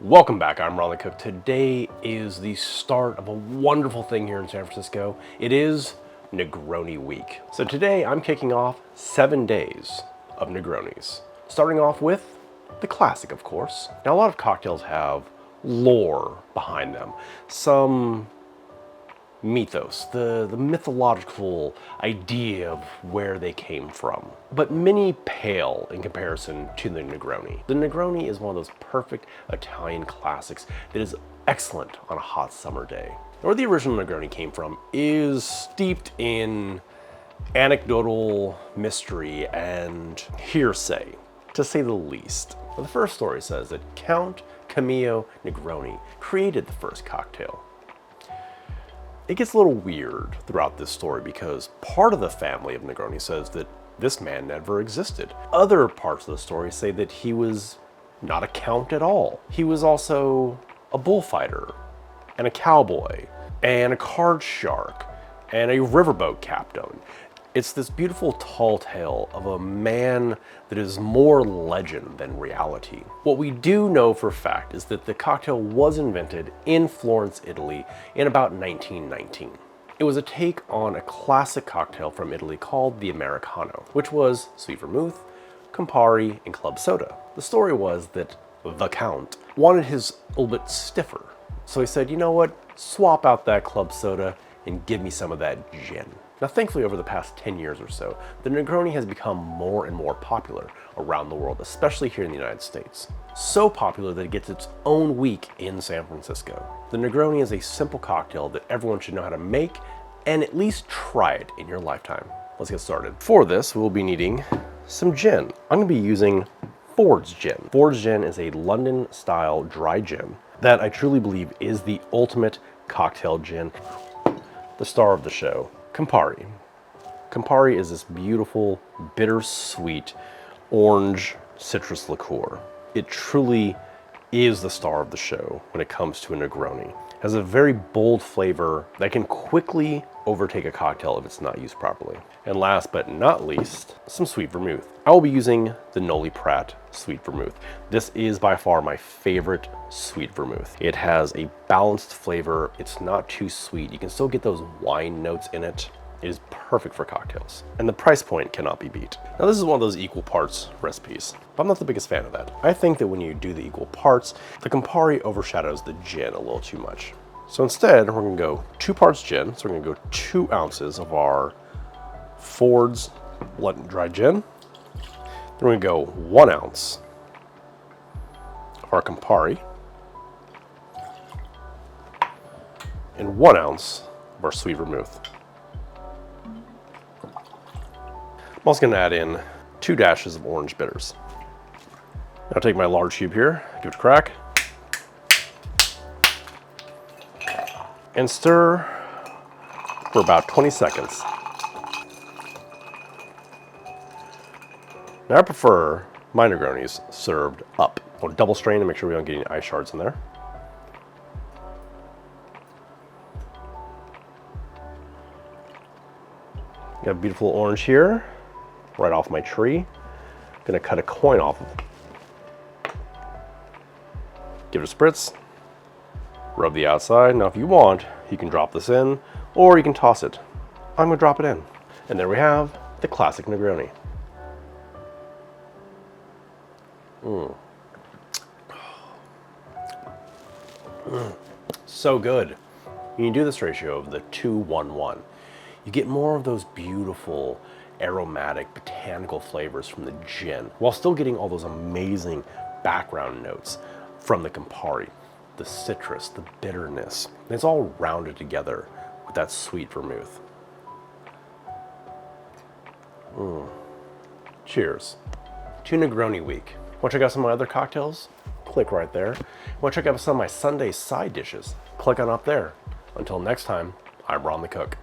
Welcome back, I'm Ron the Cook. Today is the start of a wonderful thing here in San Francisco. It is Negroni week. So today I'm kicking off 7 days of Negronis. Starting off with the classic, of course. Now a lot of cocktails have lore behind them. Some mythos, the mythological idea of where they came from. But many pale in comparison to the Negroni. The Negroni is one of those perfect Italian classics that is excellent on a hot summer day. Where the original Negroni came from is steeped in anecdotal mystery and hearsay, to say the least. Well, the first story says that Count Camillo Negroni created the first cocktail. It gets a little weird throughout this story because part of the family of Negroni says that this man never existed. Other parts of the story say that he was not a count at all. He was also a bullfighter and a cowboy and a card shark and a riverboat captain. It's this beautiful tall tale of a man that is more legend than reality. What we do know for a fact is that the cocktail was invented in Florence, Italy in about 1919. It was a take on a classic cocktail from Italy called the Americano, which was sweet vermouth, Campari, and club soda. The story was that the Count wanted his a little bit stiffer. So he said, you know what, swap out that club soda and give me some of that gin. Now, thankfully, over the past 10 years or so, the Negroni has become more and more popular around the world, especially here in the United States. So popular that it gets its own week in San Francisco. The Negroni is a simple cocktail that everyone should know how to make and at least try it in your lifetime. Let's get started. For this, we'll be needing some gin. I'm gonna be using Ford's Gin. Ford's Gin is a London-style dry gin that I truly believe is the ultimate cocktail gin. The star of the show, Campari. Campari is this beautiful, bittersweet, orange citrus liqueur. It truly is the star of the show when it comes to a Negroni. It has a very bold flavor that can quickly overtake a cocktail if it's not used properly. And last but not least, some sweet vermouth. I will be using the Noli Prat sweet vermouth. This is by far my favorite sweet vermouth. It has a balanced flavor. It's not too sweet. You can still get those wine notes in it. It is perfect for cocktails. And the price point cannot be beat. Now this is one of those equal parts recipes, but I'm not the biggest fan of that. I think that when you do the equal parts, the Campari overshadows the gin a little too much. So instead, we're gonna go 2 parts gin. So we're gonna go 2 ounces of our Ford's London dry gin. Then we're gonna go 1 ounce of our Campari and 1 ounce of our sweet vermouth. I'm also gonna add in 2 dashes of orange bitters. Now take my large cube here, give it a crack, and stir for about 20 seconds. Now I prefer my Negronis served up. I'll double strain to make sure we don't get any ice shards in there. Got a beautiful orange here, right off my tree. Gonna cut a coin off of it. Give it a spritz. Rub the outside. Now if you want, you can drop this in, or you can toss it. I'm gonna drop it in. And there we have the classic Negroni. So good. When you do this ratio of the 2-1-1, you get more of those beautiful aromatic botanical flavors from the gin while still getting all those amazing background notes from the Campari, the citrus, the bitterness. And it's all rounded together with that sweet vermouth. Cheers to Negroni week. Want to check out some of my other cocktails? Click right there. Want to check out some of my Sunday side dishes? Click on up there. Until next time, I'm Ron the Cook.